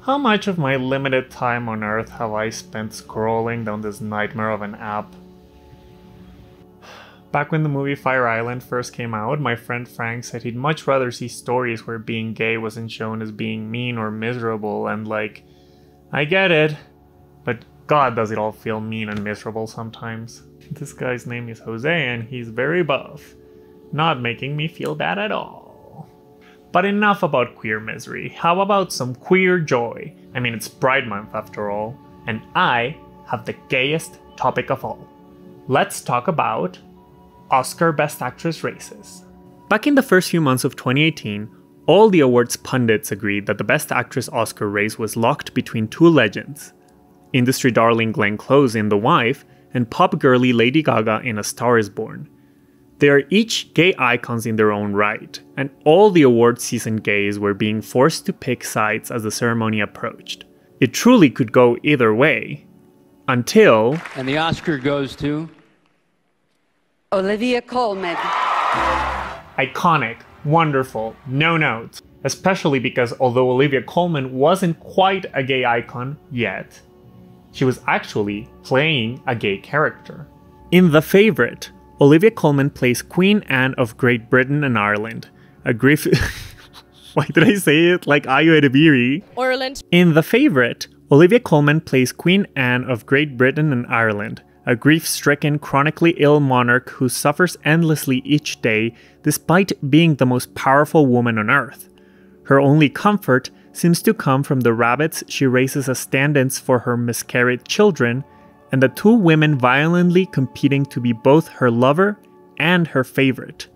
How much of my limited time on Earth have I spent scrolling down this nightmare of an app? Back when the movie Fire Island first came out, my friend Frank said he'd much rather see stories where being gay wasn't shown as being mean or miserable, and like, I get it, but God does it all feel mean and miserable sometimes. This guy's name is Jose and he's very buff, not making me feel bad at all. But enough about queer misery, how about some queer joy? I mean, it's Pride Month after all, and I have the gayest topic of all. Let's talk about Oscar Best Actress races. Back in the first few months of 2018, all the awards pundits agreed that the Best Actress Oscar race was locked between two legends. Industry darling Glenn Close in The Wife, and pop girly Lady Gaga in A Star Is Born. They are each gay icons in their own right, and all the award season gays were being forced to pick sides as the ceremony approached. It truly could go either way. Until... And the Oscar goes to... Olivia Colman. Iconic, wonderful, no notes. Especially because although Olivia Colman wasn't quite a gay icon yet, she was actually playing a gay character. In The Favourite, Olivia Colman plays Queen Anne of Great Britain and Ireland, a grief... Why did I say it like Ayo Edebiri? Ireland. In The Favourite, Olivia Colman plays Queen Anne of Great Britain and Ireland, a grief-stricken, chronically ill monarch who suffers endlessly each day despite being the most powerful woman on earth. Her only comfort seems to come from the rabbits she raises as stand-ins for her miscarried children, and the two women violently competing to be both her lover and her favorite,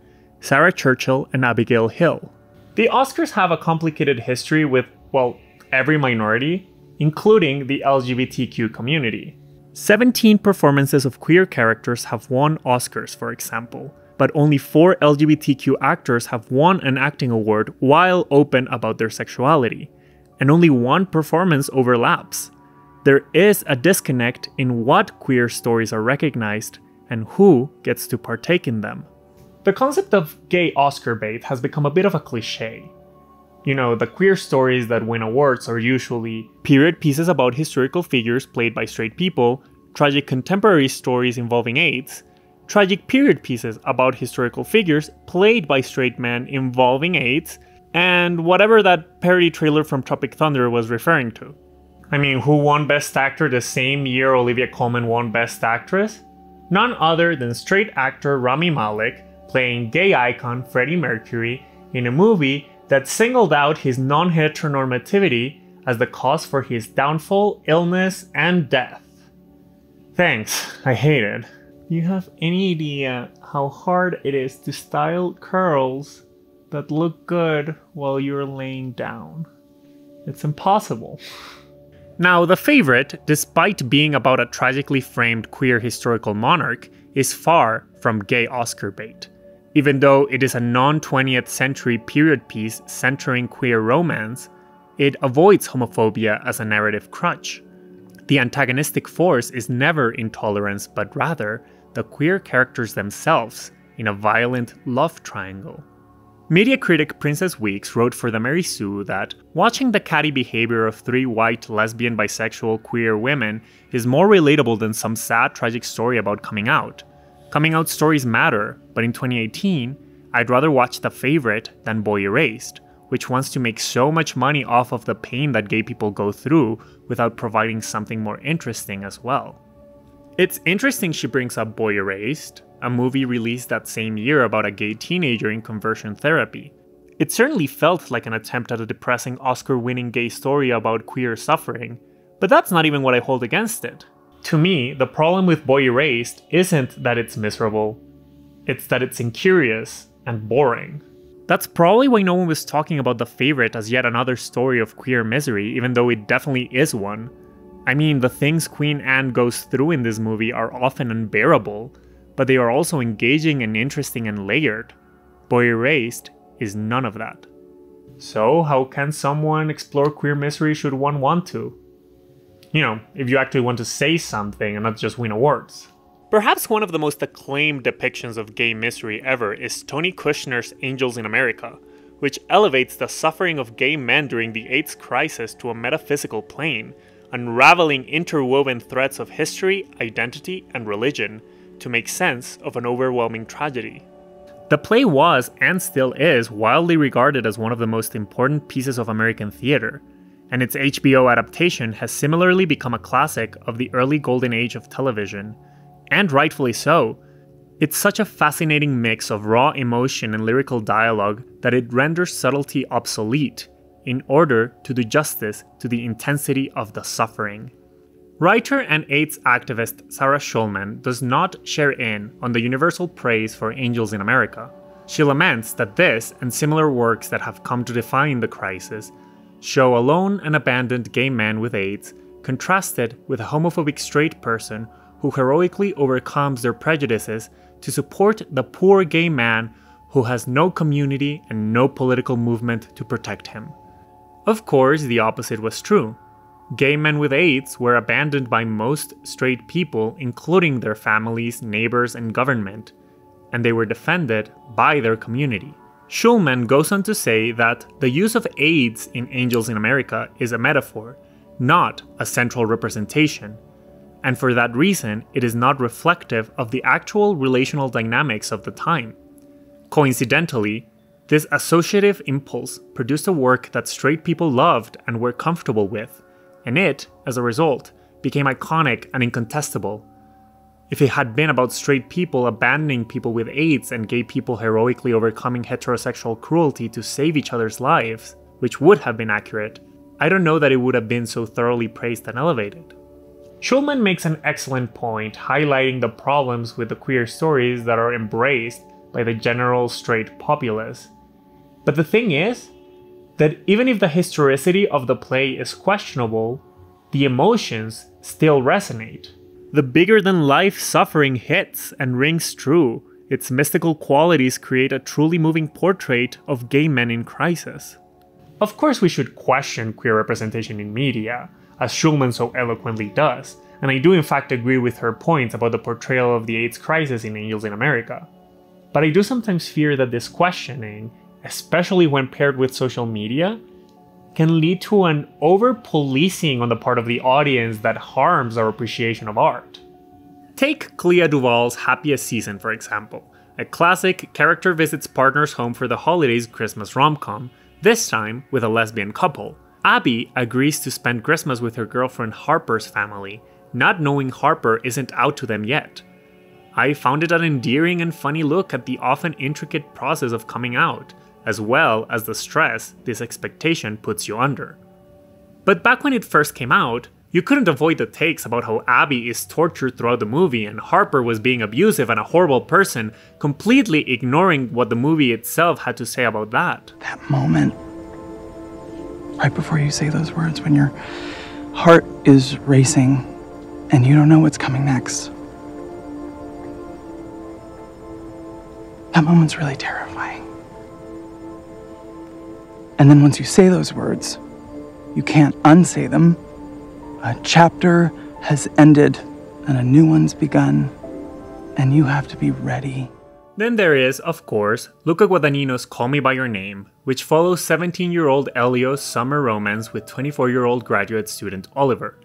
Sarah Churchill and Abigail Hill. The Oscars have a complicated history with, well, every minority, including the LGBTQ community. 17 performances of queer characters have won Oscars, for example, but only 4 LGBTQ actors have won an acting award while open about their sexuality, and only 1 performance overlaps. There is a disconnect in what queer stories are recognized and who gets to partake in them. The concept of gay Oscar bait has become a bit of a cliche. You know, the queer stories that win awards are usually period pieces about historical figures played by straight people, tragic contemporary stories involving AIDS, tragic period pieces about historical figures played by straight men involving AIDS, and whatever that parody trailer from Tropic Thunder was referring to. I mean, who won Best Actor the same year Olivia Colman won Best Actress? None other than straight actor Rami Malek playing gay icon Freddie Mercury in a movie that singled out his non-heteronormativity as the cause for his downfall, illness, and death. Thanks, I hate it. Do you have any idea how hard it is to style curls that look good while you're laying down? It's impossible. Now, The Favourite, despite being about a tragically framed queer historical monarch, is far from gay Oscar bait. Even though it is a non-20th century period piece centering queer romance, it avoids homophobia as a narrative crutch. The antagonistic force is never intolerance, but rather the queer characters themselves in a violent love triangle. Media critic Princess Weeks wrote for the Mary Sue that watching the catty behavior of 3 white, lesbian, bisexual, queer women is more relatable than some sad, tragic story about coming out. Coming out stories matter, but in 2018, I'd rather watch The Favourite than Boy Erased, which wants to make so much money off of the pain that gay people go through without providing something more interesting as well. It's interesting she brings up Boy Erased, a movie released that same year about a gay teenager in conversion therapy. It certainly felt like an attempt at a depressing Oscar-winning gay story about queer suffering, but that's not even what I hold against it. To me, the problem with Boy Erased isn't that it's miserable, it's that it's incurious and boring. That's probably why no one was talking about The Favourite as yet another story of queer misery, even though it definitely is one. I mean, the things Queen Anne goes through in this movie are often unbearable, but they are also engaging and interesting and layered. Boy Erased is none of that. So how can someone explore queer misery should one want to? You know, if you actually want to say something and not just win awards. Perhaps one of the most acclaimed depictions of gay misery ever is Tony Kushner's Angels in America, which elevates the suffering of gay men during the AIDS crisis to a metaphysical plane, unraveling interwoven threads of history, identity, and religion to make sense of an overwhelming tragedy. The play was, and still is, widely regarded as one of the most important pieces of American theater, and its HBO adaptation has similarly become a classic of the early golden age of television, and rightfully so. It's such a fascinating mix of raw emotion and lyrical dialogue that it renders subtlety obsolete in order to do justice to the intensity of the suffering. Writer and AIDS activist Sarah Schulman does not share in on the universal praise for Angels in America. She laments that this and similar works that have come to define the crisis show a lone and abandoned gay man with AIDS contrasted with a homophobic straight person who heroically overcomes their prejudices to support the poor gay man who has no community and no political movement to protect him. Of course, the opposite was true. Gay men with AIDS were abandoned by most straight people, including their families, neighbors, and government, and they were defended by their community. Schulman goes on to say that the use of AIDS in Angels in America is a metaphor, not a central representation, and for that reason, it is not reflective of the actual relational dynamics of the time. Coincidentally, this associative impulse produced a work that straight people loved and were comfortable with, and it, as a result, became iconic and incontestable. If it had been about straight people abandoning people with AIDS and gay people heroically overcoming heterosexual cruelty to save each other's lives, which would have been accurate, I don't know that it would have been so thoroughly praised and elevated. Schulman makes an excellent point, highlighting the problems with the queer stories that are embraced by the general straight populace. But the thing is, that even if the historicity of the play is questionable, the emotions still resonate. The bigger-than-life suffering hits and rings true. Its mystical qualities create a truly moving portrait of gay men in crisis. Of course, we should question queer representation in media, as Schulman so eloquently does, and I do in fact agree with her points about the portrayal of the AIDS crisis in Angels in America. But I do sometimes fear that this questioning, especially when paired with social media, can lead to an over-policing on the part of the audience that harms our appreciation of art. Take Clea Duvall's Happiest Season, for example, a classic character visits partner's home for the holidays Christmas rom-com, this time with a lesbian couple. Abby agrees to spend Christmas with her girlfriend Harper's family, not knowing Harper isn't out to them yet. I found it an endearing and funny look at the often intricate process of coming out, as well as the stress this expectation puts you under. But back when it first came out, you couldn't avoid the takes about how Abby is tortured throughout the movie and Harper was being abusive and a horrible person, completely ignoring what the movie itself had to say about that. That moment, right before you say those words, when your heart is racing and you don't know what's coming next. That moment's really terrifying. And then once you say those words, you can't unsay them. A chapter has ended and a new one's begun, and you have to be ready. Then there is, of course, Luca Guadagnino's Call Me By Your Name, which follows 17-year-old Elio's summer romance with 24-year-old graduate student Oliver.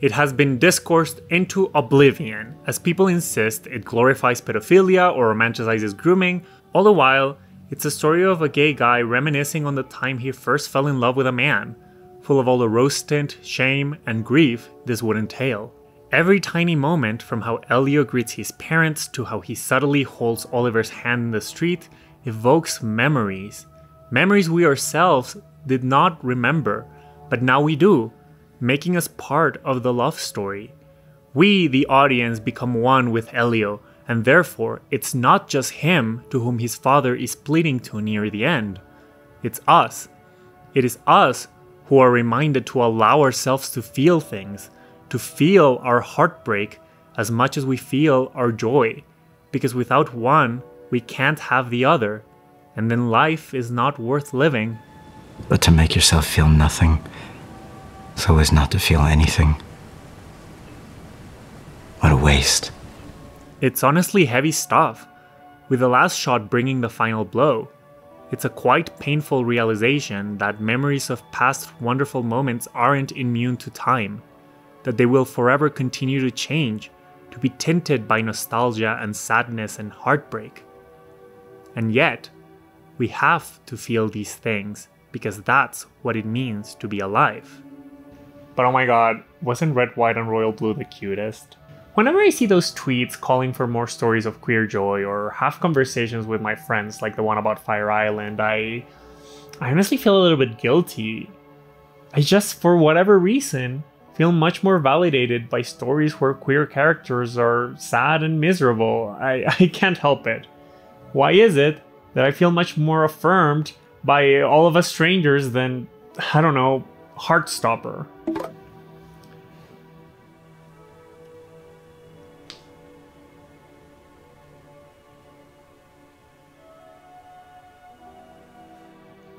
It has been discoursed into oblivion, as people insist it glorifies pedophilia or romanticizes grooming, all the while, it's a story of a gay guy reminiscing on the time he first fell in love with a man, full of all the rose tint, shame, and grief this would entail. Every tiny moment, from how Elio greets his parents to how he subtly holds Oliver's hand in the street, evokes memories. Memories we ourselves did not remember, but now we do, making us part of the love story. We, the audience, become one with Elio, and therefore it's not just him to whom his father is pleading to near the end. It's us. It is us who are reminded to allow ourselves to feel things, to feel our heartbreak as much as we feel our joy, because without one, we can't have the other, and then life is not worth living. But to make yourself feel nothing, so as not to feel anything. What a waste. It's honestly heavy stuff, with the last shot bringing the final blow. It's a quite painful realization that memories of past wonderful moments aren't immune to time, that they will forever continue to change, to be tinted by nostalgia and sadness and heartbreak. And yet, we have to feel these things because that's what it means to be alive. But oh my god, wasn't Red, White, and Royal Blue the cutest? Whenever I see those tweets calling for more stories of queer joy or have conversations with my friends like the one about Fire Island, I honestly feel a little bit guilty. I just, for whatever reason, feel much more validated by stories where queer characters are sad and miserable. I can't help it. Why is it that I feel much more affirmed by All of Us Strangers than, I don't know, Heartstopper?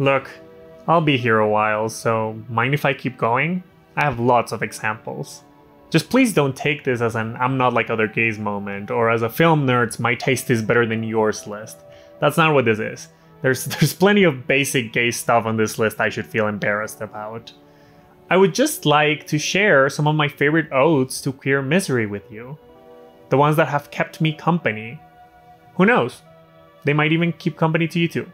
Look, I'll be here a while, so mind if I keep going? I have lots of examples. Just please don't take this as an I'm not like other gays moment, or as a film nerd's my taste is better than yours list. That's not what this is. There's plenty of basic gay stuff on this list I should feel embarrassed about. I would just like to share some of my favorite odes to queer misery with you. The ones that have kept me company. Who knows? They might even keep company to you too.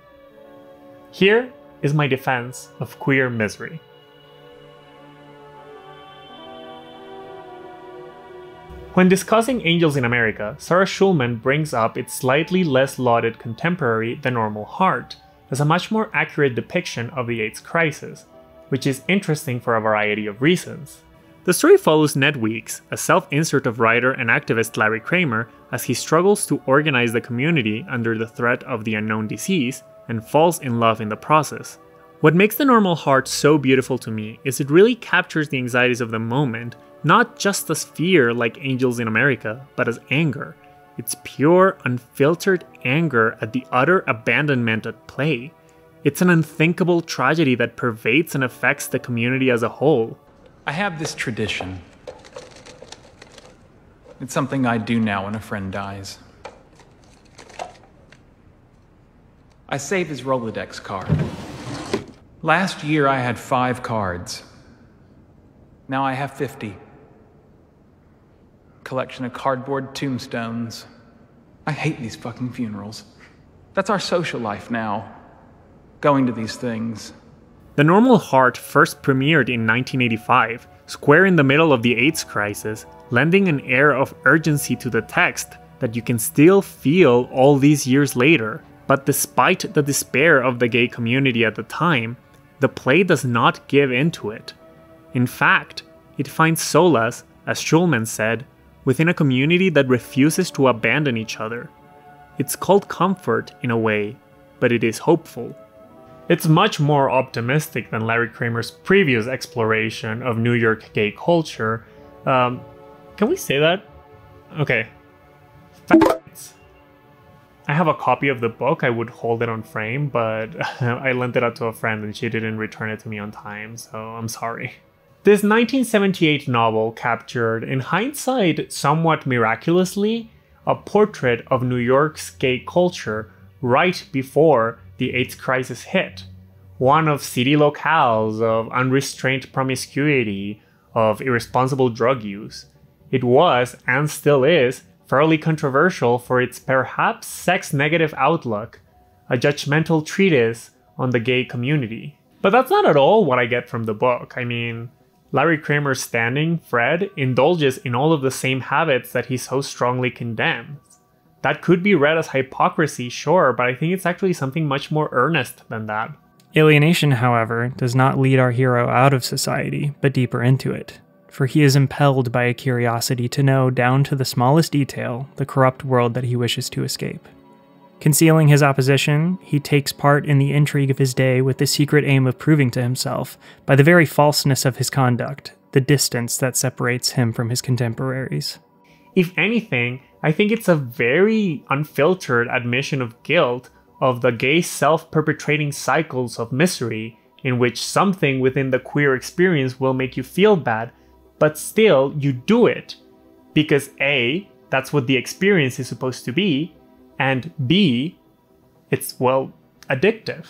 Here is my defense of queer misery. When discussing Angels in America, Sarah Schulman brings up its slightly less lauded contemporary, The Normal Heart, as a much more accurate depiction of the AIDS crisis, which is interesting for a variety of reasons. The story follows Ned Weeks, a self-insert of writer and activist Larry Kramer, as he struggles to organize the community under the threat of the unknown disease and falls in love in the process. What makes The Normal Heart so beautiful to me is it really captures the anxieties of the moment, not just as fear like Angels in America, but as anger. It's pure, unfiltered anger at the utter abandonment at play. It's an unthinkable tragedy that pervades and affects the community as a whole. I have this tradition. It's something I do now when a friend dies. I save his Rolodex card. Last year I had 5 cards. Now I have 50. Collection of cardboard tombstones. I hate these fucking funerals. That's our social life now. Going to these things. The Normal Heart first premiered in 1985, square in the middle of the AIDS crisis, lending an air of urgency to the text that you can still feel all these years later. But despite the despair of the gay community at the time, the play does not give in to it. In fact, it finds solace, as Schulman said, within a community that refuses to abandon each other. It's called comfort in a way, but it is hopeful. It's much more optimistic than Larry Kramer's previous exploration of New York gay culture. Can we say that? Okay. Facts. I have a copy of the book. I would hold it on frame, but I lent it out to a friend and she didn't return it to me on time, so I'm sorry. This 1978 novel captured, in hindsight somewhat miraculously, a portrait of New York's gay culture right before the AIDS crisis hit. One of seedy locales, of unrestrained promiscuity, of irresponsible drug use. It was, and still is, fairly controversial for its perhaps sex-negative outlook, a judgmental treatise on the gay community. But that's not at all what I get from the book. I mean, Larry Kramer's standing, Fred, indulges in all of the same habits that he so strongly condemns. That could be read as hypocrisy, sure, but I think it's actually something much more earnest than that. Alienation, however, does not lead our hero out of society, but deeper into it, for he is impelled by a curiosity to know down to the smallest detail the corrupt world that he wishes to escape. Concealing his opposition, he takes part in the intrigue of his day with the secret aim of proving to himself, by the very falseness of his conduct, the distance that separates him from his contemporaries. If anything, I think it's a very unfiltered admission of guilt of the gay self-perpetrating cycles of misery, in which something within the queer experience will make you feel bad, but still you do it. Because A, that's what the experience is supposed to be, and B, it's, well, addictive.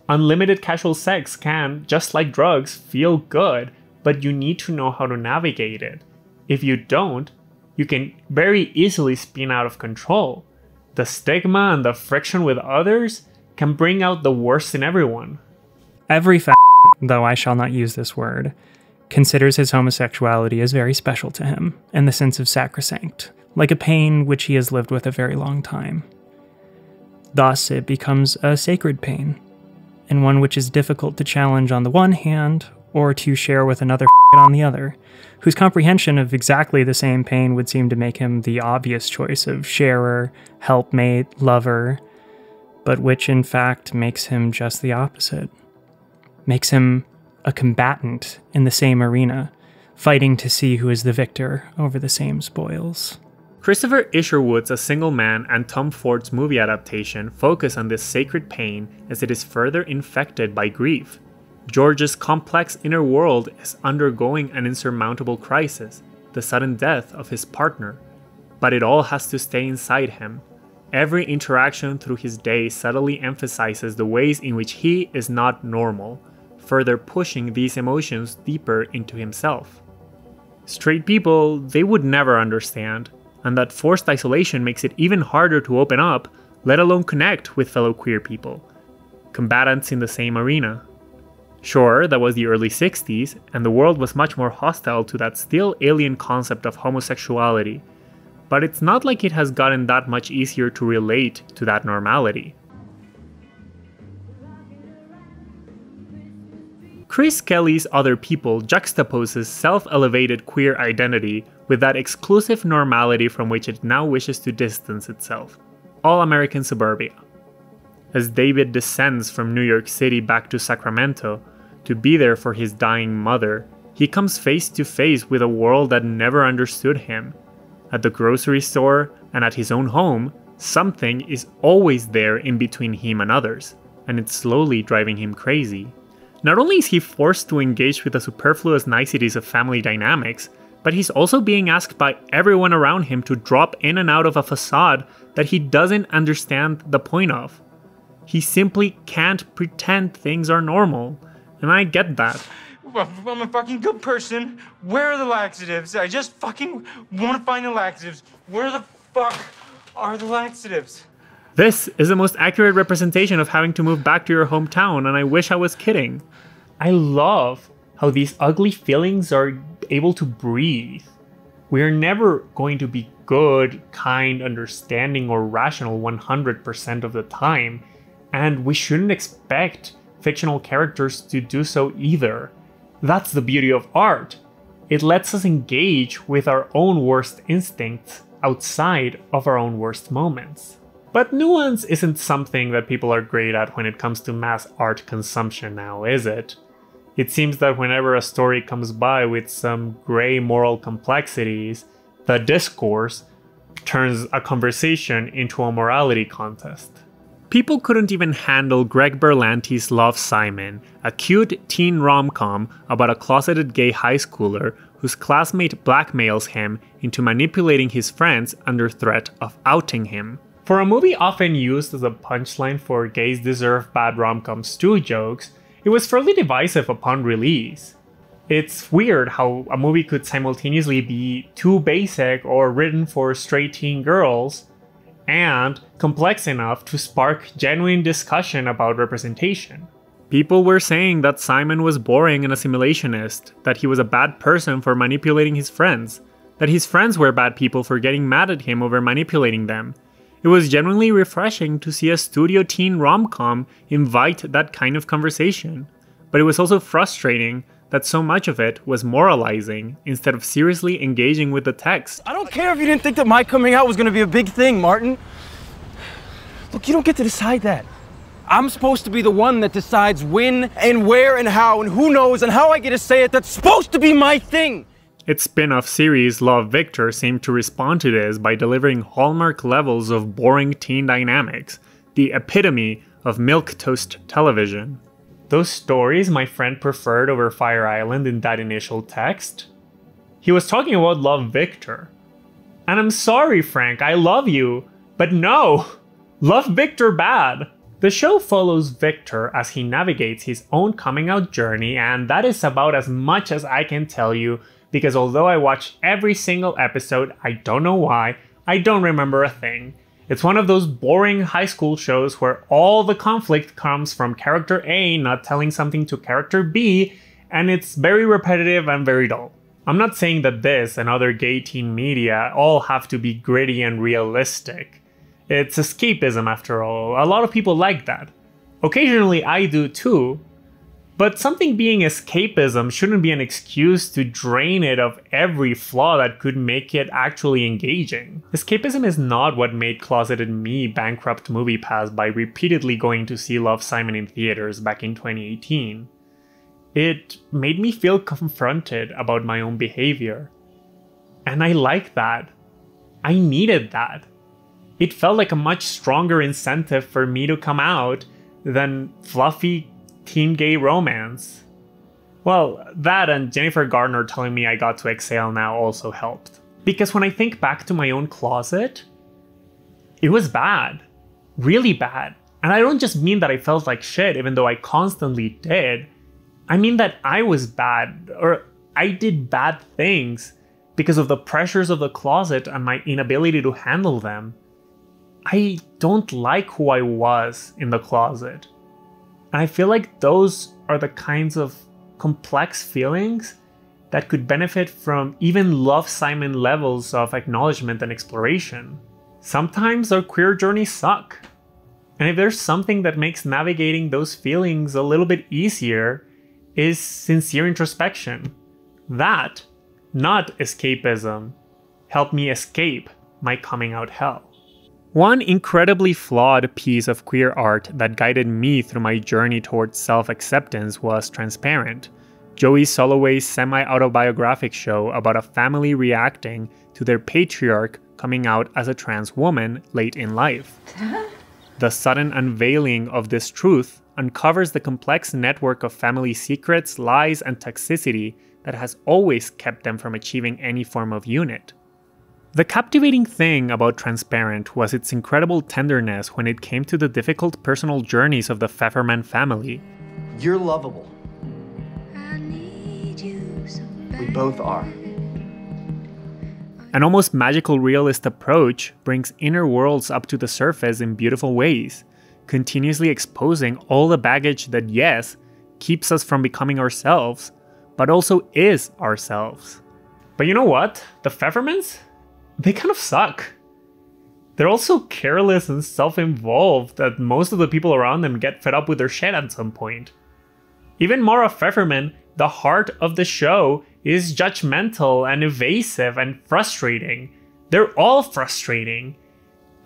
Unlimited casual sex can, just like drugs, feel good, but you need to know how to navigate it. If you don't, you can very easily spin out of control. The stigma and the friction with others can bring out the worst in everyone. Every though I shall not use this word, considers his homosexuality as very special to him, in the sense of sacrosanct, like a pain which he has lived with a very long time. Thus, it becomes a sacred pain, and one which is difficult to challenge on the one hand, or to share with another on the other, whose comprehension of exactly the same pain would seem to make him the obvious choice of sharer, helpmate, lover, but which in fact makes him just the opposite. Makes him a combatant in the same arena, fighting to see who is the victor over the same spoils. Christopher Isherwood's A Single Man and Tom Ford's movie adaptation focus on this sacred pain as it is further infected by grief. George's complex inner world is undergoing an insurmountable crisis, the sudden death of his partner, but it all has to stay inside him. Every interaction through his day subtly emphasizes the ways in which he is not normal, further pushing these emotions deeper into himself. Straight people, they would never understand, and that forced isolation makes it even harder to open up, let alone connect with fellow queer people, combatants in the same arena. Sure, that was the early 60s, and the world was much more hostile to that still alien concept of homosexuality, but it's not like it has gotten that much easier to relate to that normality. Chris Kelly's Other People juxtaposes self-elevated queer identity with that exclusive normality from which it now wishes to distance itself: all-American suburbia. As David descends from New York City back to Sacramento to be there for his dying mother, he comes face to face with a world that never understood him. At the grocery store and at his own home, something is always there in between him and others, and it's slowly driving him crazy. Not only is he forced to engage with the superfluous niceties of family dynamics, but he's also being asked by everyone around him to drop in and out of a facade that he doesn't understand the point of. He simply can't pretend things are normal, and I get that. Well, I'm a fucking good person. Where are the laxatives? I just fucking want to find the laxatives. Where the fuck are the laxatives? This is the most accurate representation of having to move back to your hometown, and I wish I was kidding. I love how these ugly feelings are able to breathe. We're never going to be good, kind, understanding, or rational 100% of the time, and we shouldn't expect fictional characters to do so either. That's the beauty of art. It lets us engage with our own worst instincts outside of our own worst moments. But nuance isn't something that people are great at when it comes to mass art consumption now, is it? It seems that whenever a story comes by with some gray moral complexities, the discourse turns a conversation into a morality contest. People couldn't even handle Greg Berlanti's Love, Simon, a cute teen rom-com about a closeted gay high schooler whose classmate blackmails him into manipulating his friends under threat of outing him. For a movie often used as a punchline for gays deserve bad rom-com stew jokes, it was fairly divisive upon release. It's weird how a movie could simultaneously be too basic or written for straight teen girls, and complex enough to spark genuine discussion about representation. People were saying that Simon was boring and a simulationist, that he was a bad person for manipulating his friends, that his friends were bad people for getting mad at him over manipulating them. It was genuinely refreshing to see a studio teen rom-com invite that kind of conversation, but it was also frustrating that so much of it was moralizing instead of seriously engaging with the text. I don't care if you didn't think that my coming out was going to be a big thing, Martin. Look, you don't get to decide that. I'm supposed to be the one that decides when and where and how and who knows and how I get to say it. That's supposed to be my thing. Its spin-off series Love, Victor seemed to respond to this by delivering hallmark levels of boring teen dynamics, the epitome of milquetoast television. Those stories my friend preferred over Fire Island in that initial text? He was talking about Love, Victor. And I'm sorry, Frank, I love you, but no! Love Victor bad! The show follows Victor as he navigates his own coming out journey, and that is about as much as I can tell you, because although I watched every single episode, I don't know why, I don't remember a thing. It's one of those boring high school shows where all the conflict comes from character A not telling something to character B, and it's very repetitive and very dull. I'm not saying that this and other gay teen media all have to be gritty and realistic. It's escapism after all. A lot of people like that. Occasionally I do too. But something being escapism shouldn't be an excuse to drain it of every flaw that could make it actually engaging. Escapism is not what made closeted me bankrupt MoviePass by repeatedly going to see Love, Simon in theaters back in 2018. It made me feel confronted about my own behavior. And I like that. I needed that. It felt like a much stronger incentive for me to come out than fluffy teen gay romance. Well, that and Jennifer Garner telling me I got to exhale now also helped. Because when I think back to my own closet, it was bad. Really bad. And I don't just mean that I felt like shit, even though I constantly did. I mean that I was bad, or I did bad things because of the pressures of the closet and my inability to handle them. I don't like who I was in the closet. And I feel like those are the kinds of complex feelings that could benefit from even Love, Simon levels of acknowledgement and exploration. Sometimes our queer journeys suck. And if there's something that makes navigating those feelings a little bit easier, is sincere introspection. That, not escapism, helped me escape my coming out hell. One incredibly flawed piece of queer art that guided me through my journey towards self-acceptance was Transparent, Joey Soloway's semi-autobiographic show about a family reacting to their patriarch coming out as a trans woman late in life. The sudden unveiling of this truth uncovers the complex network of family secrets, lies, and toxicity that has always kept them from achieving any form of unit. The captivating thing about Transparent was its incredible tenderness when it came to the difficult personal journeys of the Pfefferman family. You're lovable. We both are. An almost magical realist approach brings inner worlds up to the surface in beautiful ways, continuously exposing all the baggage that, yes, keeps us from becoming ourselves, but also is ourselves. But you know what? The Pfeffermans? They kind of suck. They're also careless and self-involved that most of the people around them get fed up with their shit at some point. Even Mara Pfefferman, the heart of the show, is judgmental and evasive and frustrating. They're all frustrating.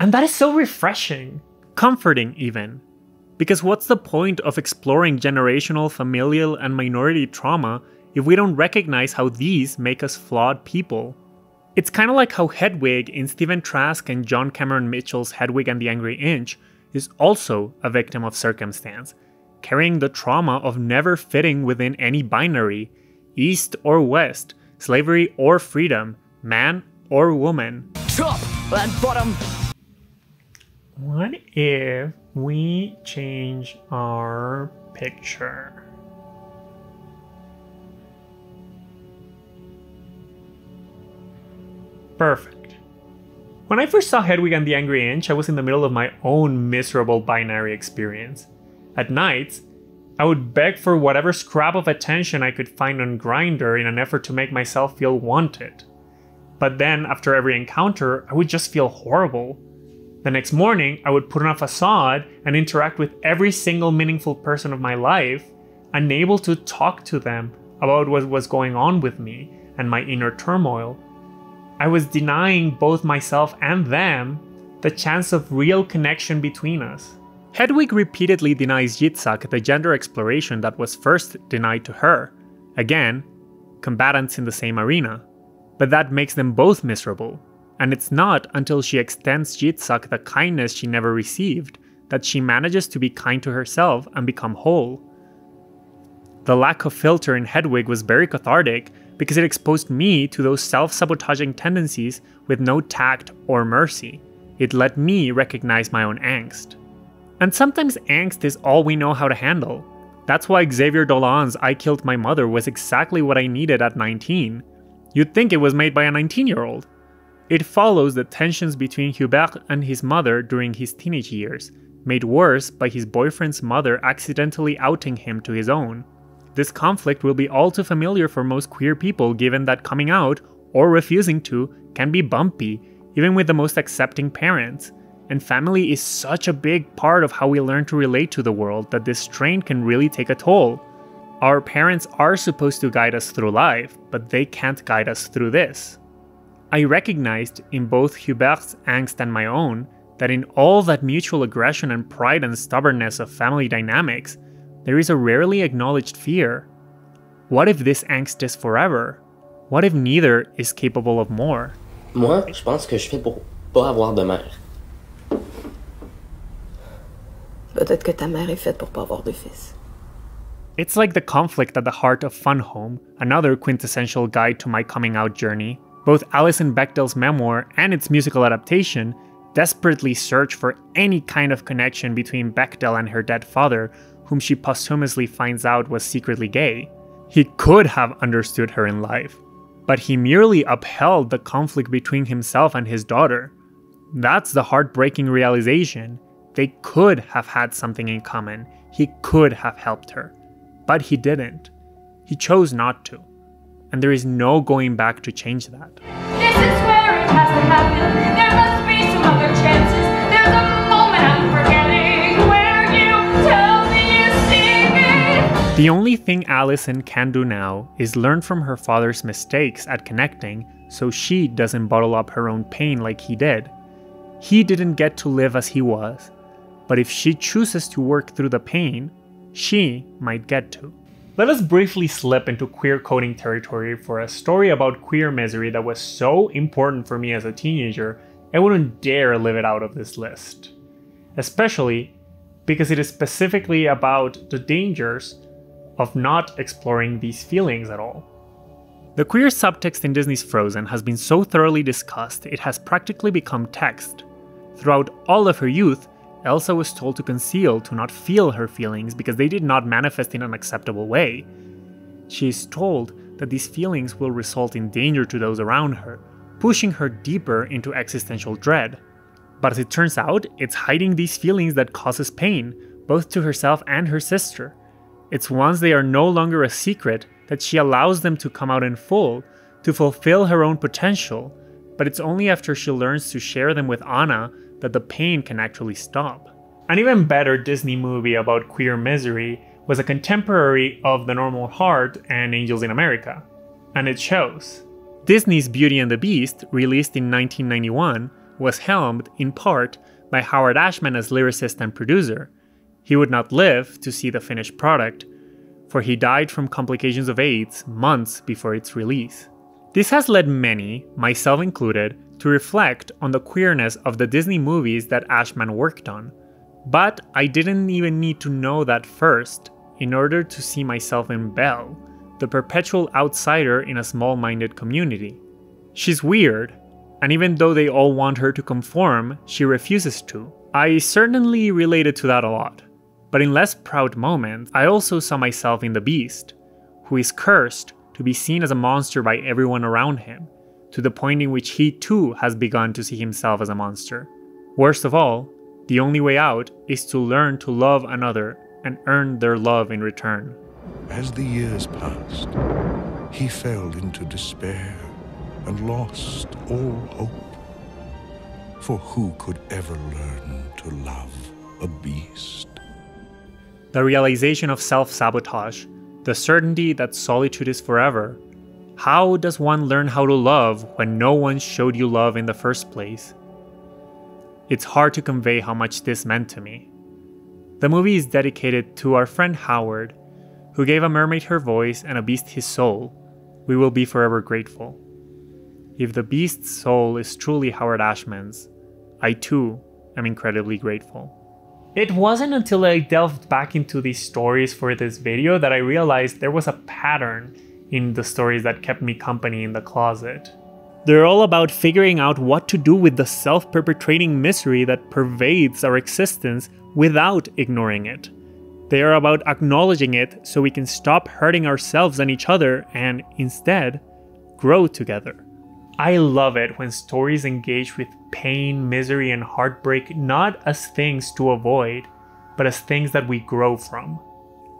And that is so refreshing. Comforting even. Because what's the point of exploring generational, familial, and minority trauma if we don't recognize how these make us flawed people? It's kind of like how Hedwig in Stephen Trask and John Cameron Mitchell's Hedwig and the Angry Inch is also a victim of circumstance, carrying the trauma of never fitting within any binary, east or west, slavery or freedom, man or woman. Top and bottom. What if we change our picture? Perfect. When I first saw Hedwig and the Angry Inch, I was in the middle of my own miserable binary experience. At nights, I would beg for whatever scrap of attention I could find on Grindr in an effort to make myself feel wanted. But then, after every encounter, I would just feel horrible. The next morning, I would put on a facade and interact with every single meaningful person of my life, unable to talk to them about what was going on with me and my inner turmoil. I was denying both myself and them the chance of real connection between us. Hedwig repeatedly denies Yitzhak the gender exploration that was first denied to her. Again, combatants in the same arena. But that makes them both miserable. And it's not until she extends Yitzhak the kindness she never received that she manages to be kind to herself and become whole. The lack of filter in Hedwig was very cathartic because it exposed me to those self-sabotaging tendencies with no tact or mercy. It let me recognize my own angst. And sometimes angst is all we know how to handle. That's why Xavier Dolan's I Killed My Mother was exactly what I needed at 19. You'd think it was made by a 19-year-old. It follows the tensions between Hubert and his mother during his teenage years, made worse by his boyfriend's mother accidentally outing him to his own. This conflict will be all too familiar for most queer people, given that coming out, or refusing to, can be bumpy, even with the most accepting parents. And family is such a big part of how we learn to relate to the world that this strain can really take a toll. Our parents are supposed to guide us through life, but they can't guide us through this. I recognized in both Hubert's angst and my own that in all that mutual aggression and pride and stubbornness of family dynamics, there is a rarely acknowledged fear. What if this angst is forever? What if neither is capable of more? Moi, je pense que je fais pour pas avoir de mère. Peut-être que ta mère est faite pour pas avoir de fils. It's like the conflict at the heart of Fun Home, another quintessential guide to my coming out journey. Both Alison Bechdel's memoir and its musical adaptation desperately search for any kind of connection between Bechdel and her dead father, whom she posthumously finds out was secretly gay. He could have understood her in life, but he merely upheld the conflict between himself and his daughter. That's the heartbreaking realization. They could have had something in common. He could have helped her. But he didn't. He chose not to. And there is no going back to change that. This is where it has to happen. There must be some other chances. There's a moment I'm forgetting where you tell me you see me. The only thing Alison can do now is learn from her father's mistakes at connecting so she doesn't bottle up her own pain like he did. He didn't get to live as he was. But if she chooses to work through the pain, she might get to. Let us briefly slip into queer coding territory for a story about queer misery that was so important for me as a teenager, I wouldn't dare leave it out of this list. Especially because it is specifically about the dangers of not exploring these feelings at all. The queer subtext in Disney's Frozen has been so thoroughly discussed it has practically become text. Throughout all of her youth, Elsa was told to conceal, to not feel her feelings because they did not manifest in an acceptable way. She is told that these feelings will result in danger to those around her, pushing her deeper into existential dread. But as it turns out, it's hiding these feelings that causes pain, both to herself and her sister. It's once they are no longer a secret that she allows them to come out in full, to fulfill her own potential, but it's only after she learns to share them with Anna that the pain can actually stop. An even better Disney movie about queer misery was a contemporary of The Normal Heart and Angels in America, and it shows. Disney's Beauty and the Beast, released in 1991, was helmed, in part, by Howard Ashman as lyricist and producer. He would not live to see the finished product, for he died from complications of AIDS months before its release. This has led many, myself included, to reflect on the queerness of the Disney movies that Ashman worked on. But I didn't even need to know that first in order to see myself in Belle, the perpetual outsider in a small-minded community. She's weird, and even though they all want her to conform, she refuses to. I certainly related to that a lot. But in less proud moments, I also saw myself in the Beast, who is cursed to be seen as a monster by everyone around him, to the point in which he too has begun to see himself as a monster. Worst of all, the only way out is to learn to love another and earn their love in return. As the years passed, he fell into despair and lost all hope. For who could ever learn to love a beast? The realization of self-sabotage, the certainty that solitude is forever. How does one learn how to love when no one showed you love in the first place? It's hard to convey how much this meant to me. The movie is dedicated to our friend Howard, who gave a mermaid her voice and a beast his soul. We will be forever grateful. If the beast's soul is truly Howard Ashman's, I too am incredibly grateful. It wasn't until I delved back into these stories for this video that I realized there was a pattern in the stories that kept me company in the closet. They're all about figuring out what to do with the self-perpetrating misery that pervades our existence without ignoring it. They are about acknowledging it so we can stop hurting ourselves and each other and, instead, grow together. I love it when stories engage with pain, misery, and heartbreak not as things to avoid, but as things that we grow from.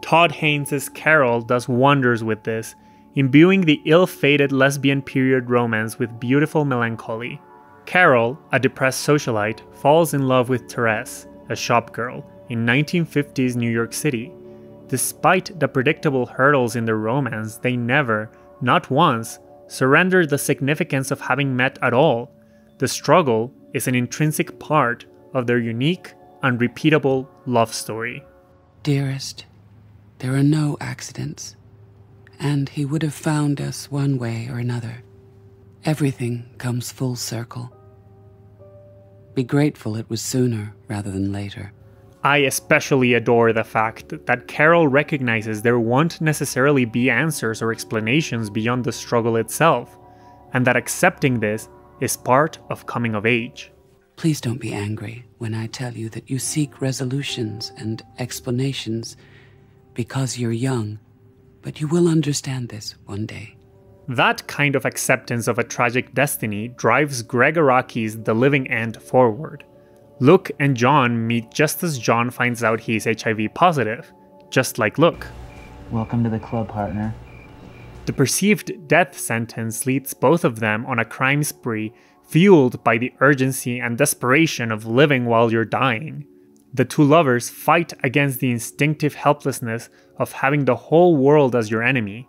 Todd Haynes' Carol does wonders with this, imbuing the ill-fated lesbian period romance with beautiful melancholy. Carol, a depressed socialite, falls in love with Therese, a shopgirl, in 1950s New York City. Despite the predictable hurdles in their romance, they never, not once, surrender the significance of having met at all. The struggle is an intrinsic part of their unique, unrepeatable love story. Dearest, there are no accidents, and he would have found us one way or another. Everything comes full circle. Be grateful it was sooner rather than later. I especially adore the fact that Carol recognizes there won't necessarily be answers or explanations beyond the struggle itself, and that accepting this is part of coming of age. Please don't be angry when I tell you that you seek resolutions and explanations because you're young, but you will understand this one day. That kind of acceptance of a tragic destiny drives Greg Araki's The Living End forward. Luke and John meet just as John finds out he's HIV positive, just like Luke. Welcome to the club, partner. The perceived death sentence leads both of them on a crime spree fueled by the urgency and desperation of living while you're dying. The two lovers fight against the instinctive helplessness of having the whole world as your enemy.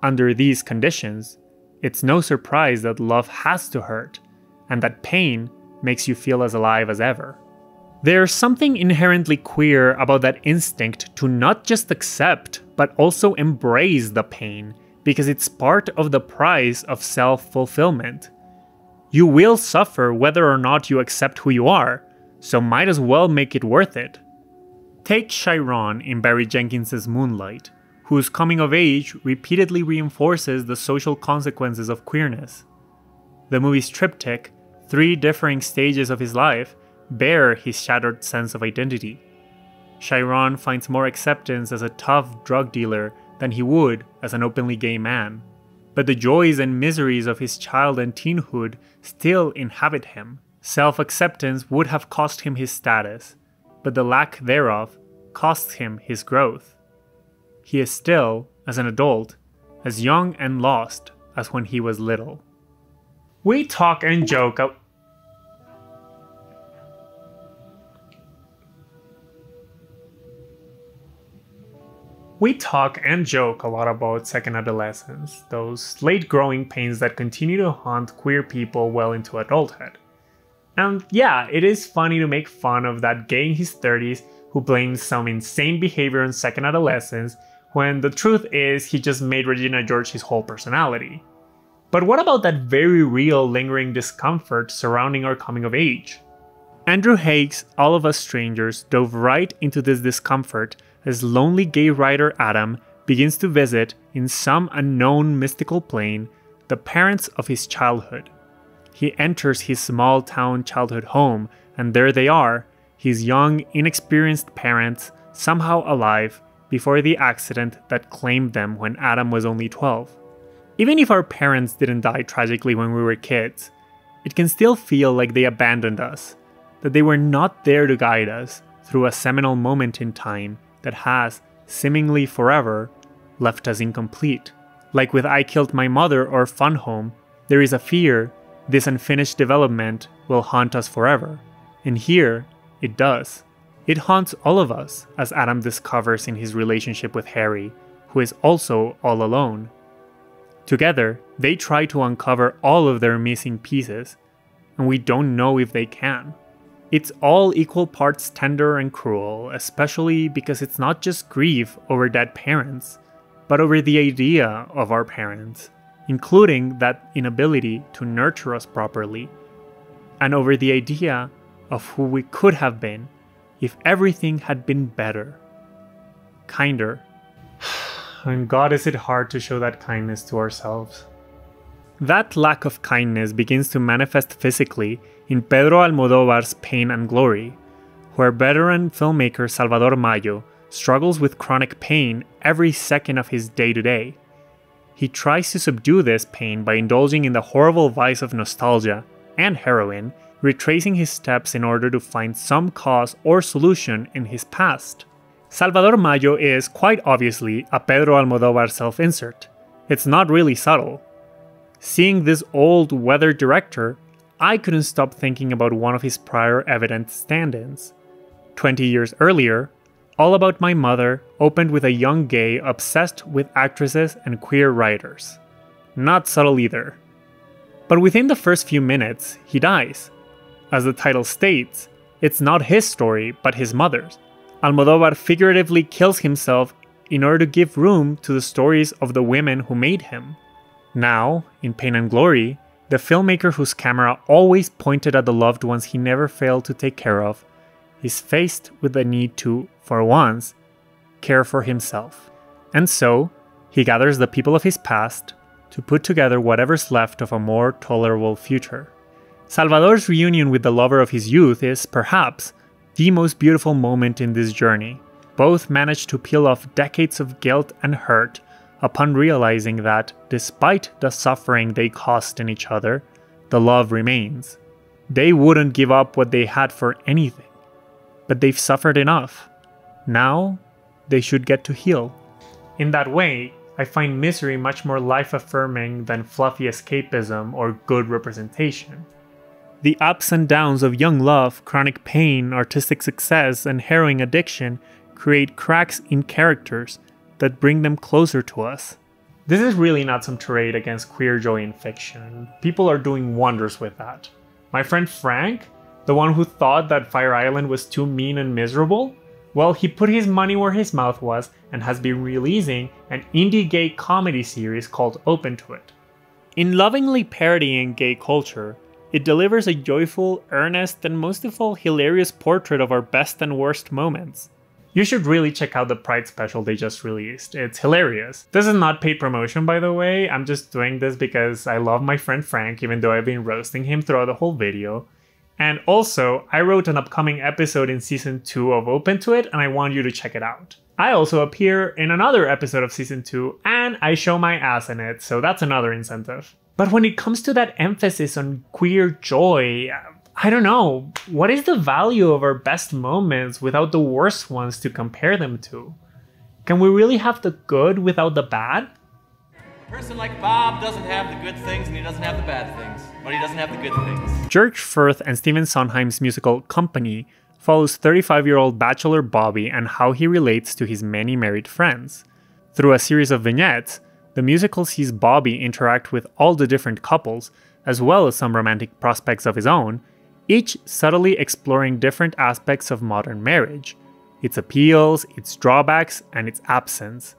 Under these conditions, it's no surprise that love has to hurt, and that pain makes you feel as alive as ever. There's something inherently queer about that instinct to not just accept, but also embrace the pain, because it's part of the price of self-fulfillment. You will suffer whether or not you accept who you are, so might as well make it worth it. Take Chiron in Barry Jenkins' Moonlight, whose coming of age repeatedly reinforces the social consequences of queerness. The movie's triptych, 3 differing stages of his life, bear his shattered sense of identity. Chiron finds more acceptance as a tough drug dealer than he would as an openly gay man. But the joys and miseries of his child and teenhood still inhabit him. Self-acceptance would have cost him his status, but the lack thereof costs him his growth. He is still, as an adult, as young and lost as when he was little. We talk and joke a lot about second adolescence, those late growing pains that continue to haunt queer people well into adulthood. And yeah, it is funny to make fun of that gay in his 30s who blames some insane behavior on second adolescence, when the truth is he just made Regina George his whole personality. But what about that very real lingering discomfort surrounding our coming of age? Andrew Haig's All of Us Strangers dove right into this discomfort as lonely gay writer Adam begins to visit, in some unknown mystical plane, the parents of his childhood. He enters his small-town childhood home, and there they are, his young, inexperienced parents, somehow alive, before the accident that claimed them when Adam was only 12. Even if our parents didn't die tragically when we were kids, it can still feel like they abandoned us, that they were not there to guide us through a seminal moment in time that has, seemingly forever, left us incomplete. Like with I Killed My Mother or Fun Home, there is a fear this unfinished development will haunt us forever. And here, it does. It haunts all of us, as Adam discovers in his relationship with Harry, who is also all alone. Together, they try to uncover all of their missing pieces, and we don't know if they can. It's all equal parts tender and cruel, especially because it's not just grief over dead parents, but over the idea of our parents, including that inability to nurture us properly, and over the idea of who we could have been if everything had been better, kinder. And God, is it hard to show that kindness to ourselves. That lack of kindness begins to manifest physically in Pedro Almodóvar's Pain and Glory, where veteran filmmaker Salvador Mayo struggles with chronic pain every second of his day-to-day. He tries to subdue this pain by indulging in the horrible vice of nostalgia and heroin, retracing his steps in order to find some cause or solution in his past. Salvador Mayo is, quite obviously, a Pedro Almodóvar self-insert. It's not really subtle. Seeing this old, weathered director, I couldn't stop thinking about one of his prior evident stand-ins. 20 years earlier, All About My Mother opened with a young gay obsessed with actresses and queer writers. Not subtle either. But within the first few minutes, he dies. As the title states, it's not his story, but his mother's. Almodóvar figuratively kills himself in order to give room to the stories of the women who made him. Now, in Pain and Glory, the filmmaker whose camera always pointed at the loved ones he never failed to take care of is faced with the need to, for once, care for himself. And so, he gathers the people of his past to put together whatever's left of a more tolerable future. Salvador's reunion with the lover of his youth is, perhaps, the most beautiful moment in this journey. Both manage to peel off decades of guilt and hurt upon realizing that, despite the suffering they caused in each other, the love remains. They wouldn't give up what they had for anything, but they've suffered enough. Now, they should get to heal. In that way, I find Misery much more life-affirming than fluffy escapism or good representation. The ups and downs of young love, chronic pain, artistic success, and harrowing addiction create cracks in characters that bring them closer to us. This is really not some tirade against queer joy in fiction. People are doing wonders with that. My friend Frank, the one who thought that Fire Island was too mean and miserable, well, he put his money where his mouth was and has been releasing an indie gay comedy series called Open to It. In lovingly parodying gay culture, it delivers a joyful, earnest, and most of all hilarious portrait of our best and worst moments. You should really check out the Pride special they just released. It's hilarious. This is not paid promotion, by the way. I'm just doing this because I love my friend Frank, even though I've been roasting him throughout the whole video. And also, I wrote an upcoming episode in Season 2 of Open to It, and I want you to check it out. I also appear in another episode of Season 2, and I show my ass in it, so that's another incentive. But when it comes to that emphasis on queer joy, I don't know, what is the value of our best moments without the worst ones to compare them to? Can we really have the good without the bad? A person like Bob doesn't have the good things and he doesn't have the bad things, but he doesn't have the good things. George Furth and Stephen Sondheim's musical Company follows 35-year-old bachelor Bobby and how he relates to his many married friends. Through a series of vignettes, the musical sees Bobby interact with all the different couples, as well as some romantic prospects of his own, each subtly exploring different aspects of modern marriage, its appeals, its drawbacks, and its absence.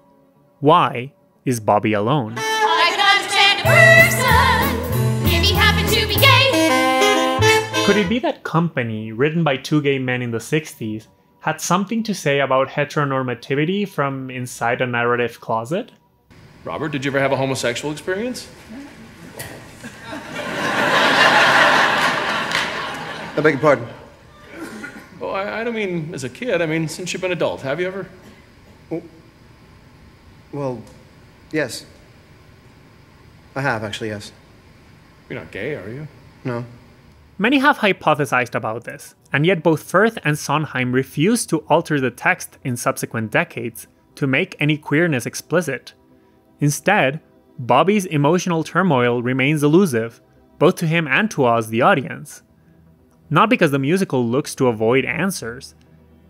Why is Bobby alone? I can understand a person if he happened to be gay. Could it be that Company, written by two gay men in the 60s, had something to say about heteronormativity from inside a narrative closet? Robert, did you ever have a homosexual experience? I beg your pardon? Oh, I don't mean as a kid. I mean since you've been an adult. Have you ever? Well, yes. I have, actually, yes. You're not gay, are you? No. Many have hypothesized about this, and yet both Furth and Sondheim refused to alter the text in subsequent decades to make any queerness explicit. Instead, Bobby's emotional turmoil remains elusive, both to him and to us, the audience. Not because the musical looks to avoid answers,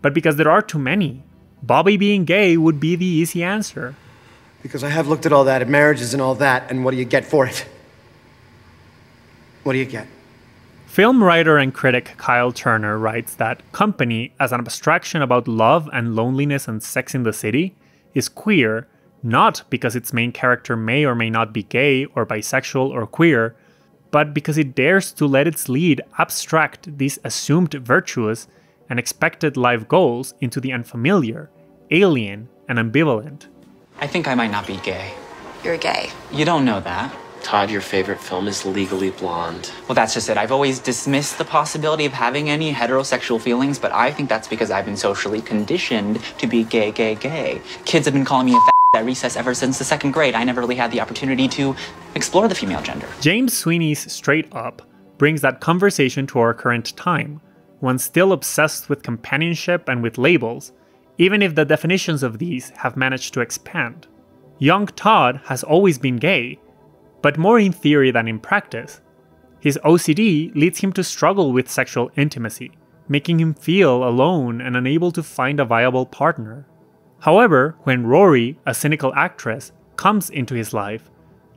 but because there are too many. Bobby being gay would be the easy answer. Because I have looked at all that, at marriages and all that, and what do you get for it? What do you get? Film writer and critic Kyle Turner writes that Company, as an abstraction about love and loneliness and sex in the city, is queer, not because its main character may or may not be gay or bisexual or queer, but because it dares to let its lead abstract these assumed virtuous and expected life goals into the unfamiliar, alien, and ambivalent. I think I might not be gay. You're gay. You don't know that. Todd, your favorite film is Legally Blonde. Well, that's just it. I've always dismissed the possibility of having any heterosexual feelings, but I think that's because I've been socially conditioned to be gay. Kids have been calling me a at recess ever since the 2nd grade. I never really had the opportunity to explore the female gender. James Sweeney's Straight Up brings that conversation to our current time, one still obsessed with companionship and with labels, even if the definitions of these have managed to expand. Young Todd has always been gay, but more in theory than in practice. His OCD leads him to struggle with sexual intimacy, making him feel alone and unable to find a viable partner. However, when Rory, a cynical actress, comes into his life,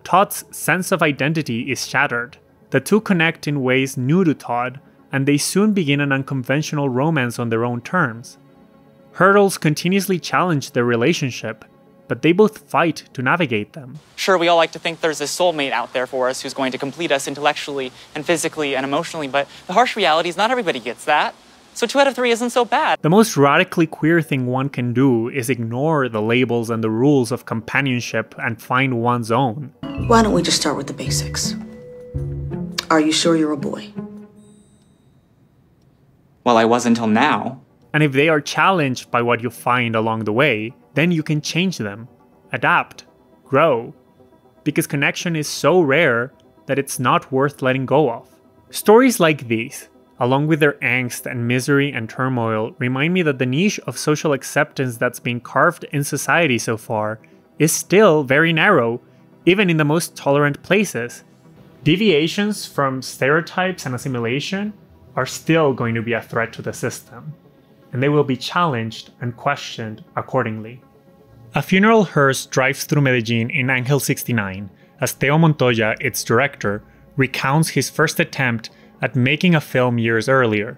Todd's sense of identity is shattered. The two connect in ways new to Todd, and they soon begin an unconventional romance on their own terms. Hurdles continuously challenge their relationship, but they both fight to navigate them. Sure, we all like to think there's a soulmate out there for us who's going to complete us intellectually and physically and emotionally, but the harsh reality is not everybody gets that. So 2 out of 3 isn't so bad. The most radically queer thing one can do is ignore the labels and the rules of companionship and find one's own. Why don't we just start with the basics? Are you sure you're a boy? Well, I was until now. And if they are challenged by what you find along the way, then you can change them, adapt, grow. Because connection is so rare that it's not worth letting go of. Stories like these, along with their angst and misery and turmoil, remind me that the niche of social acceptance that's been carved in society so far is still very narrow, even in the most tolerant places. Deviations from stereotypes and assimilation are still going to be a threat to the system, and they will be challenged and questioned accordingly. A funeral hearse drives through Medellin in Angel 69 as Teo Montoya, its director, recounts his first attempt at making a film years earlier.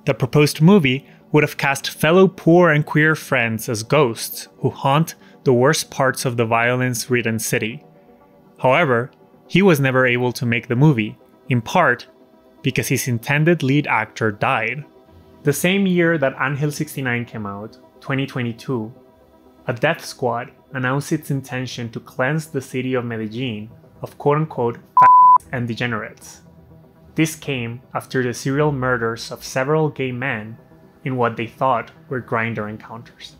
The proposed movie would have cast fellow poor and queer friends as ghosts who haunt the worst parts of the violence-ridden city. However, he was never able to make the movie, in part because his intended lead actor died. The same year that Angel 69 came out, 2022, a death squad announced its intention to cleanse the city of Medellin of quote-unquote f***s and degenerates. This came after the serial murders of several gay men in what they thought were Grindr encounters.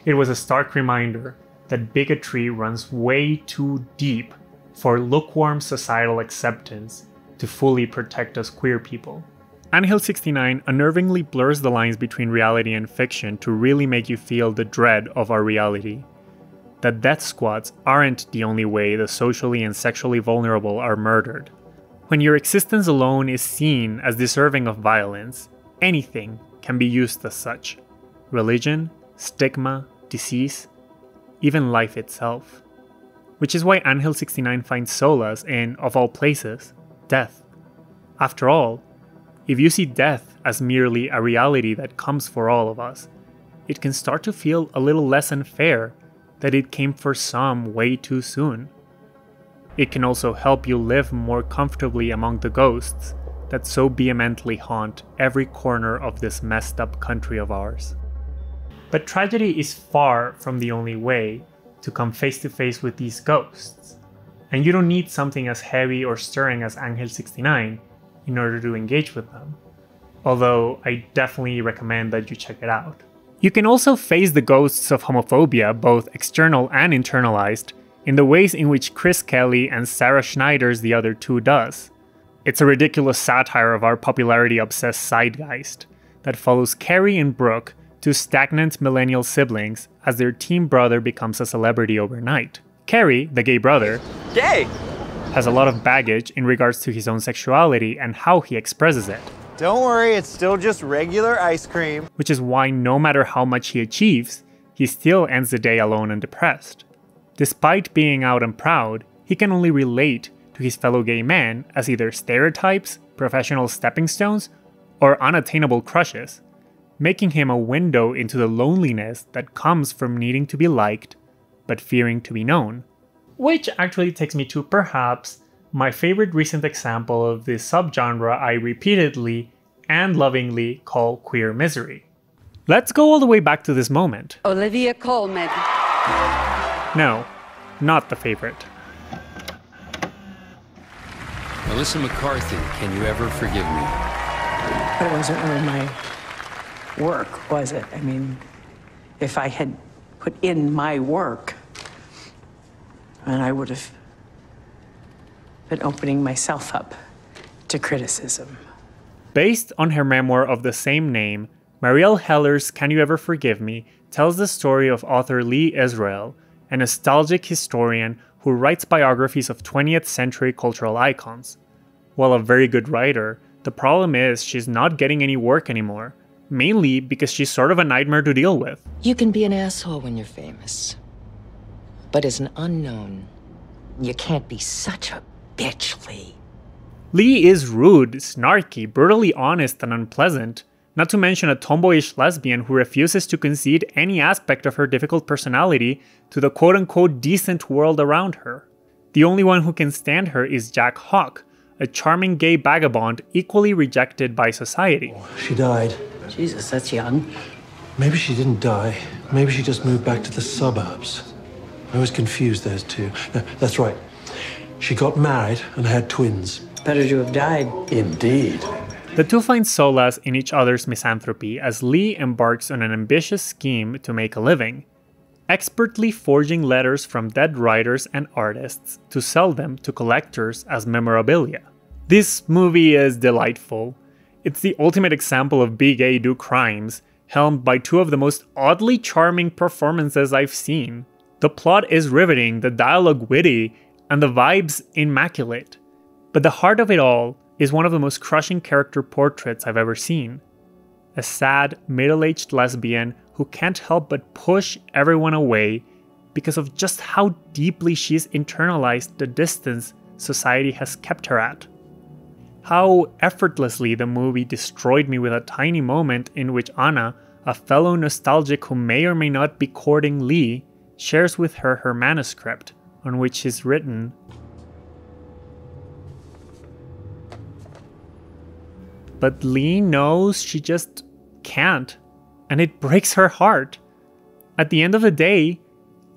It was a stark reminder that bigotry runs way too deep for lukewarm societal acceptance to fully protect us queer people. Angel 69 unnervingly blurs the lines between reality and fiction to really make you feel the dread of our reality. That death squads aren't the only way the socially and sexually vulnerable are murdered. When your existence alone is seen as deserving of violence, anything can be used as such. Religion, stigma, disease, even life itself. Which is why Angel 69 finds solace in, of all places, death. After all, if you see death as merely a reality that comes for all of us, it can start to feel a little less unfair that it came for some way too soon. It can also help you live more comfortably among the ghosts that so vehemently haunt every corner of this messed up country of ours. But tragedy is far from the only way to come face to face with these ghosts, and you don't need something as heavy or stirring as Angel 69 in order to engage with them, although I definitely recommend that you check it out. You can also face the ghosts of homophobia, both external and internalized, in the ways in which Chris Kelly and Sarah Schneider's The Other Two does. It's a ridiculous satire of our popularity-obsessed zeitgeist that follows Carrie and Brooke, two stagnant millennial siblings, as their teen brother becomes a celebrity overnight. Carrie, the gay brother, has a lot of baggage in regards to his own sexuality and how he expresses it. Don't worry, it's still just regular ice cream. Which is why no matter how much he achieves, he still ends the day alone and depressed. Despite being out and proud, he can only relate to his fellow gay men as either stereotypes, professional stepping stones, or unattainable crushes, making him a window into the loneliness that comes from needing to be liked, but fearing to be known. Which actually takes me to perhaps my favorite recent example of this subgenre I repeatedly and lovingly call queer misery. Let's go all the way back to this moment. Olivia Colman. No, not the favorite. Melissa McCarthy, can you ever forgive me? But it wasn't really my work, was it? I mean, if I had put in my work, then I would have been opening myself up to criticism. Based on her memoir of the same name, Marielle Heller's Can You Ever Forgive Me tells the story of author Lee Israel, a nostalgic historian who writes biographies of 20th century cultural icons. While a very good writer, the problem is she's not getting any work anymore, mainly because she's sort of a nightmare to deal with. You can be an asshole when you're famous, but as an unknown, you can't be such a bitch, Lee. Lee is rude, snarky, brutally honest, and unpleasant, not to mention a tomboyish lesbian who refuses to concede any aspect of her difficult personality to the quote-unquote decent world around her. The only one who can stand her is Jack Hawk, a charming gay vagabond equally rejected by society. She died. Jesus, that's young. Maybe she didn't die. Maybe she just moved back to the suburbs. I was confused those two. No, that's right. She got married and had twins. Better to have died. Indeed. The two find solace in each other's misanthropy as Lee embarks on an ambitious scheme to make a living, expertly forging letters from dead writers and artists to sell them to collectors as memorabilia. This movie is delightful. It's the ultimate example of be gay, do crimes, helmed by two of the most oddly charming performances I've seen. The plot is riveting, the dialogue witty, and the vibes immaculate. But the heart of it all is one of the most crushing character portraits I've ever seen. A sad, middle-aged lesbian who can't help but push everyone away because of just how deeply she's internalized the distance society has kept her at. How effortlessly the movie destroyed me with a tiny moment in which Anna, a fellow nostalgic who may or may not be courting Lee, shares with her her manuscript, on which is written, but Lee knows she just can't, and it breaks her heart. At the end of the day,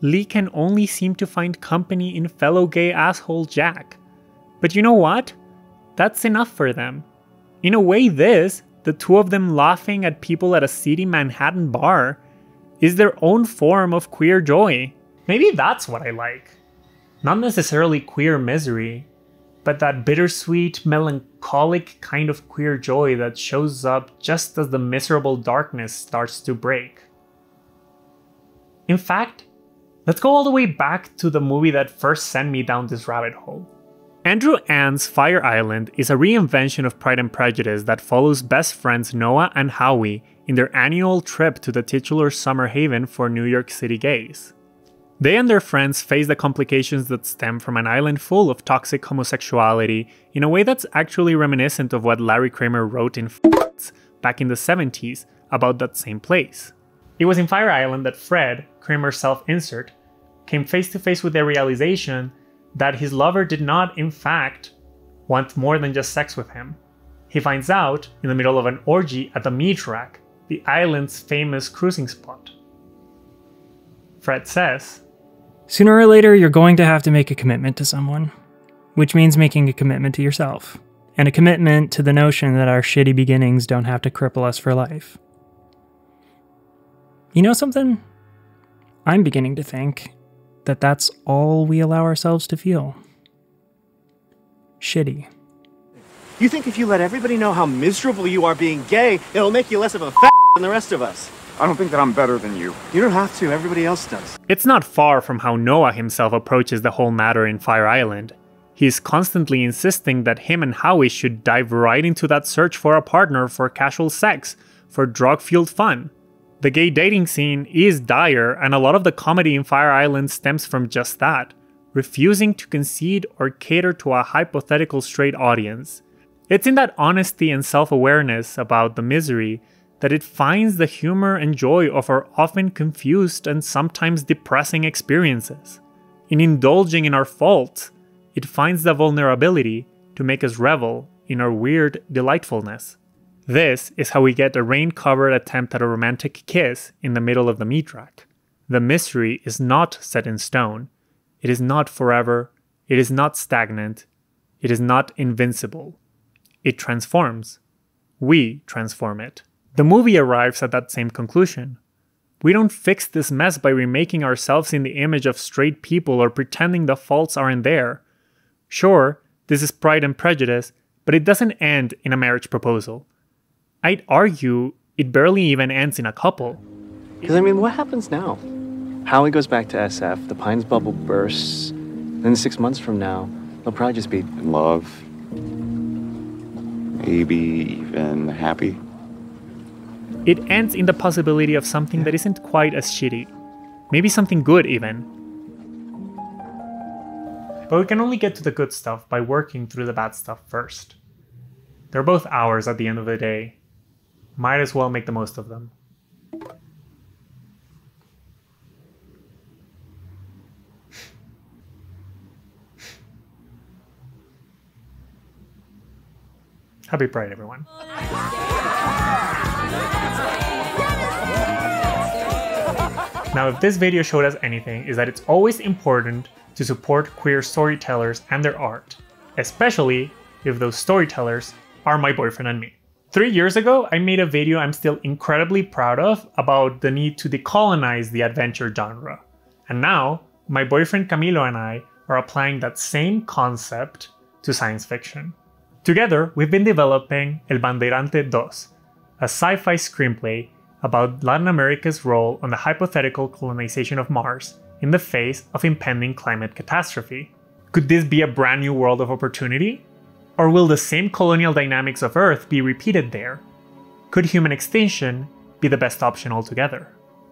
Lee can only seem to find company in fellow gay asshole Jack. But you know what? That's enough for them. In a way, this, the two of them laughing at people at a seedy Manhattan bar, is their own form of queer joy. Maybe that's what I like. Not necessarily queer misery, but that bittersweet, melancholic kind of queer joy that shows up just as the miserable darkness starts to break. In fact, let's go all the way back to the movie that first sent me down this rabbit hole. Andrew Ann's Fire Island is a reinvention of Pride and Prejudice that follows best friends Noah and Howie in their annual trip to the titular summer haven for New York City gays. They and their friends face the complications that stem from an island full of toxic homosexuality in a way that's actually reminiscent of what Larry Kramer wrote in back in the 70s about that same place. It was in Fire Island that Fred, Kramer's self-insert, came face to face with the realization that his lover did not, in fact, want more than just sex with him. He finds out in the middle of an orgy at the Meat Rack, the island's famous cruising spot. Fred says, sooner or later, you're going to have to make a commitment to someone, which means making a commitment to yourself, and a commitment to the notion that our shitty beginnings don't have to cripple us for life. You know something? I'm beginning to think that that's all we allow ourselves to feel. Shitty. You think if you let everybody know how miserable you are being gay, it'll make you less of a f*** than the rest of us? I don't think that I'm better than you. You don't have to, everybody else does. It's not far from how Noah himself approaches the whole matter in Fire Island. He's constantly insisting that him and Howie should dive right into that search for a partner for casual sex, for drug-fueled fun. The gay dating scene is dire, and a lot of the comedy in Fire Island stems from just that, refusing to concede or cater to a hypothetical straight audience. It's in that honesty and self-awareness about the misery that it finds the humor and joy of our often confused and sometimes depressing experiences. In indulging in our faults, it finds the vulnerability to make us revel in our weird delightfulness. This is how we get a rain-covered attempt at a romantic kiss in the middle of the meat rack. The mystery is not set in stone. It is not forever. It is not stagnant. It is not invincible. It transforms. We transform it. The movie arrives at that same conclusion. We don't fix this mess by remaking ourselves in the image of straight people or pretending the faults aren't there. Sure, this is Pride and Prejudice, but it doesn't end in a marriage proposal. I'd argue it barely even ends in a couple. Because, I mean, what happens now? Howie goes back to SF, the Pines bubble bursts, then 6 months from now, they'll probably just be in love. Maybe even happy. It ends in the possibility of something that isn't quite as shitty. Maybe something good even. But we can only get to the good stuff by working through the bad stuff first. They're both ours at the end of the day. Might as well make the most of them. Happy Pride, everyone. Now, if this video showed us anything, is that it's always important to support queer storytellers and their art, especially if those storytellers are my boyfriend and me. 3 years ago, I made a video I'm still incredibly proud of about the need to decolonize the adventure genre. And now, my boyfriend Camilo and I are applying that same concept to science fiction. Together, we've been developing El Bandeirante 2, a sci-fi screenplay about Latin America's role on the hypothetical colonization of Mars in the face of impending climate catastrophe. Could this be a brand new world of opportunity? Or will the same colonial dynamics of Earth be repeated there? Could human extinction be the best option altogether?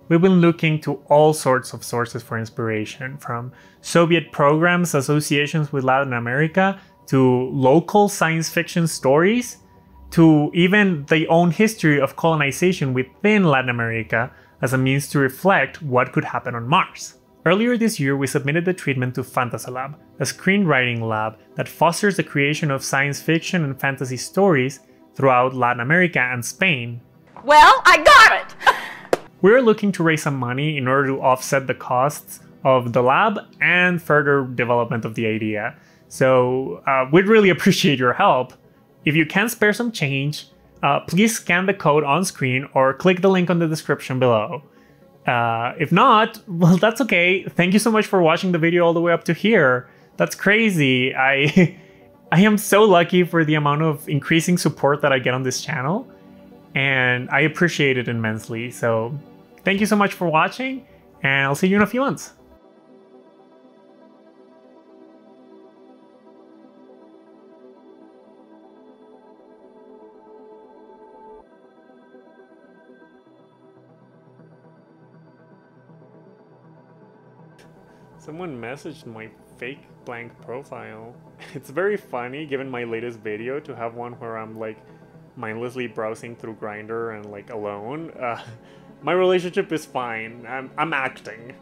We've been looking to all sorts of sources for inspiration, from Soviet programs, associations with Latin America, to local science fiction stories, to even the own history of colonization within Latin America as a means to reflect what could happen on Mars. Earlier this year, we submitted the treatment to Fantasalab, a screenwriting lab that fosters the creation of science fiction and fantasy stories throughout Latin America and Spain. Well, I got it! We're looking to raise some money in order to offset the costs of the lab and further development of the idea. So we'd really appreciate your help. If you can spare some change, please scan the code on screen or click the link on the description below. If not, well, that's okay. Thank you so much for watching the video all the way up to here. That's crazy. I am so lucky for the amount of increasing support that I get on this channel, and I appreciate it immensely. So thank you so much for watching, and I'll see you in a few months. Someone messaged my fake blank profile. It's very funny given my latest video to have one where I'm like mindlessly browsing through Grindr and like alone. My relationship is fine. I'm acting.